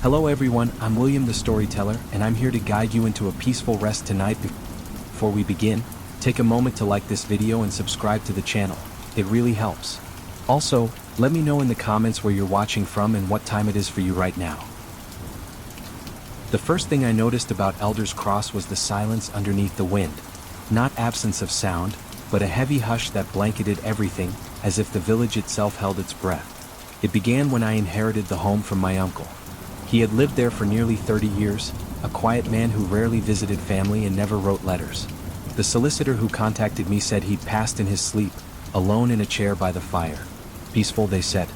Hello everyone, I'm William the Storyteller, and I'm here to guide you into a peaceful rest tonight. Before we begin, take a moment to like this video and subscribe to the channel. It really helps. Also, let me know in the comments where you're watching from and what time it is for you right now. The first thing I noticed about Elder's Cross was the silence underneath the wind. Not absence of sound, but a heavy hush that blanketed everything, as if the village itself held its breath. It began when I inherited the home from my uncle. He had lived there for nearly 30 years, a quiet man who rarely visited family and never wrote letters. The solicitor who contacted me said he'd passed in his sleep, alone in a chair by the fire. Peaceful, they said.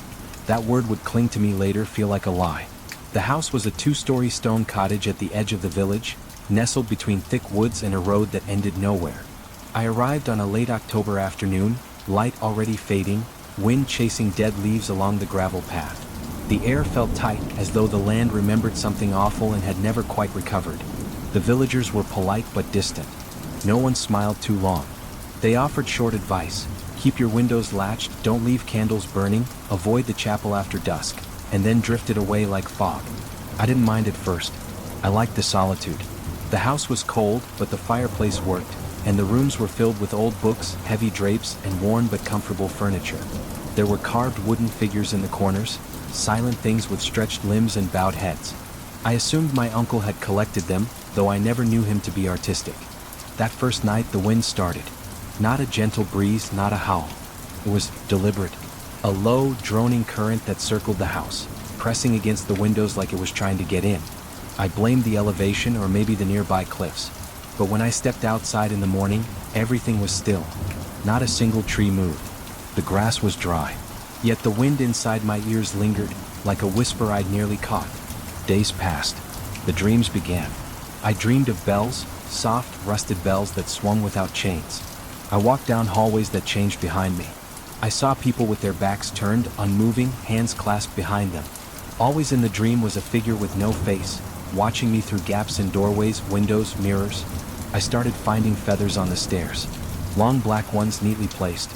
That word would cling to me later, feel like a lie. The house was a 2-story stone cottage at the edge of the village, nestled between thick woods and a road that ended nowhere. I arrived on a late October afternoon, light already fading, wind chasing dead leaves along the gravel path. The air felt tight, as though the land remembered something awful and had never quite recovered. The villagers were polite but distant. No one smiled too long. They offered short advice: keep your windows latched, don't leave candles burning, avoid the chapel after dusk, and then drifted away like fog. I didn't mind at first. I liked the solitude. The house was cold, but the fireplace worked, and the rooms were filled with old books, heavy drapes, and worn but comfortable furniture. There were carved wooden figures in the corners, silent things with stretched limbs and bowed heads. I assumed my uncle had collected them, though I never knew him to be artistic. That first night the wind started. Not a gentle breeze, not a howl. It was deliberate. A low, droning current that circled the house, pressing against the windows like it was trying to get in. I blamed the elevation or maybe the nearby cliffs. But when I stepped outside in the morning, everything was still. Not a single tree moved. The grass was dry. Yet the wind inside my ears lingered, like a whisper I'd nearly caught. Days passed. The dreams began. I dreamed of bells, soft, rusted bells that swung without chains. I walked down hallways that changed behind me. I saw people with their backs turned, unmoving, hands clasped behind them. Always in the dream was a figure with no face, watching me through gaps in doorways, windows, mirrors. I started finding feathers on the stairs. Long black ones neatly placed.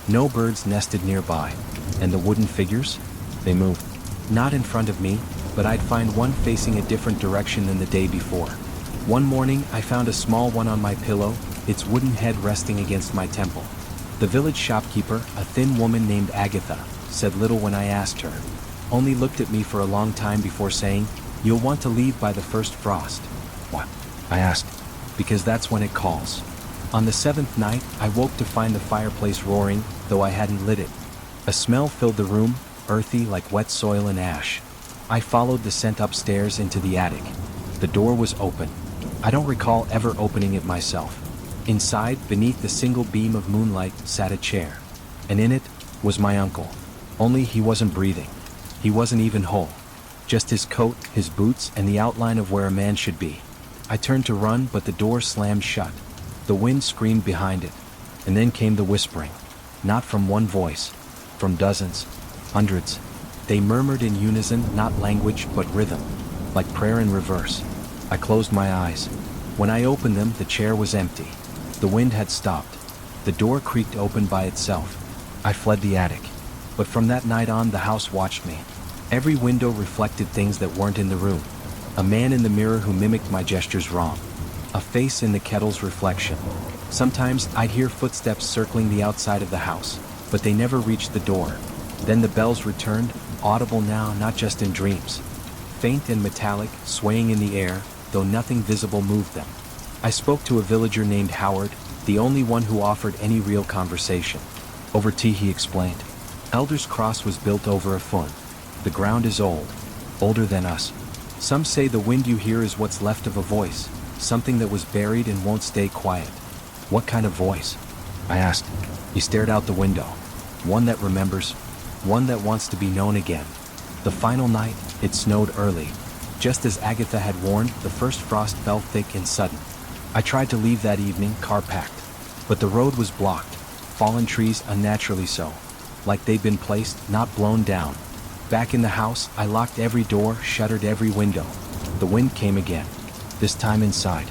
No birds nested nearby. And the wooden figures? They moved. Not in front of me, but I'd find one facing a different direction than the day before. One morning, I found a small one on my pillow, its wooden head resting against my temple. The village shopkeeper, a thin woman named Agatha, said little when I asked her. Only looked at me for a long time before saying, "You'll want to leave by the first frost." "What?" I asked. "Because that's when it calls." On the 7th night, I woke to find the fireplace roaring, though I hadn't lit it. A smell filled the room, earthy like wet soil and ash. I followed the scent upstairs into the attic. The door was open. I don't recall ever opening it myself. Inside, beneath the single beam of moonlight, sat a chair. And in it was my uncle. Only he wasn't breathing. He wasn't even whole. Just his coat, his boots, and the outline of where a man should be. I turned to run, but the door slammed shut. The wind screamed behind it. And then came the whispering. Not from one voice. From dozens, hundreds. They murmured in unison, not language, but rhythm, like prayer in reverse. I closed my eyes. When I opened them, the chair was empty. The wind had stopped. The door creaked open by itself. I fled the attic. But from that night on, the house watched me. Every window reflected things that weren't in the room. A man in the mirror who mimicked my gestures wrong. A face in the kettle's reflection. Sometimes I'd hear footsteps circling the outside of the house, but they never reached the door. Then the bells returned, audible now, not just in dreams. Faint and metallic, swaying in the air, though nothing visible moved them. I spoke to a villager named Howard, the only one who offered any real conversation. Over tea, he explained. Elder's Cross was built over a fund. The ground is old, older than us. Some say the wind you hear is what's left of a voice, something that was buried and won't stay quiet. What kind of voice? I asked. He stared out the window. One that remembers, one that wants to be known again. The final night, it snowed early. Just as Agatha had warned, the first frost fell thick and sudden. I tried to leave that evening, car packed. But the road was blocked, fallen trees unnaturally so, like they'd been placed, not blown down. Back in the house, I locked every door, shuttered every window. The wind came again, this time inside.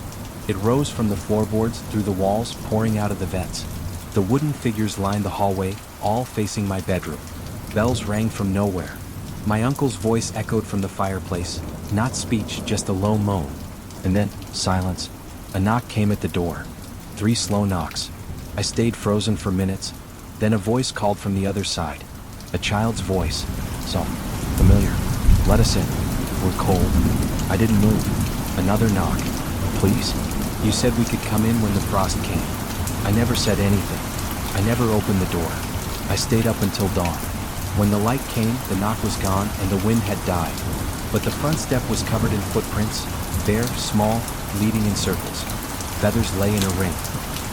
It rose from the floorboards, through the walls, pouring out of the vents. The wooden figures lined the hallway, all facing my bedroom. Bells rang from nowhere. My uncle's voice echoed from the fireplace, not speech, just a low moan. And then, silence. A knock came at the door. 3 slow knocks. I stayed frozen for minutes. Then a voice called from the other side. A child's voice. So familiar. Let us in. We're cold. I didn't move. Another knock. Please? You said we could come in when the frost came. I never said anything. I never opened the door. I stayed up until dawn. When the light came, the knock was gone and the wind had died. But the front step was covered in footprints, bare, small, leading in circles. Feathers lay in a ring.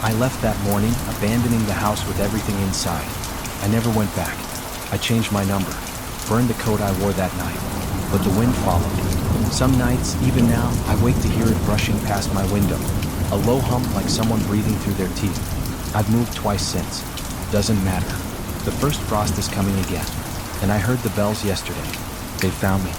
I left that morning, abandoning the house with everything inside. I never went back. I changed my number, burned the coat I wore that night. But the wind followed. Some nights, even now, I wake to hear it brushing past my window. A low hum like someone breathing through their teeth. I've moved twice since. Doesn't matter. The first frost is coming again. And I heard the bells yesterday. They found me.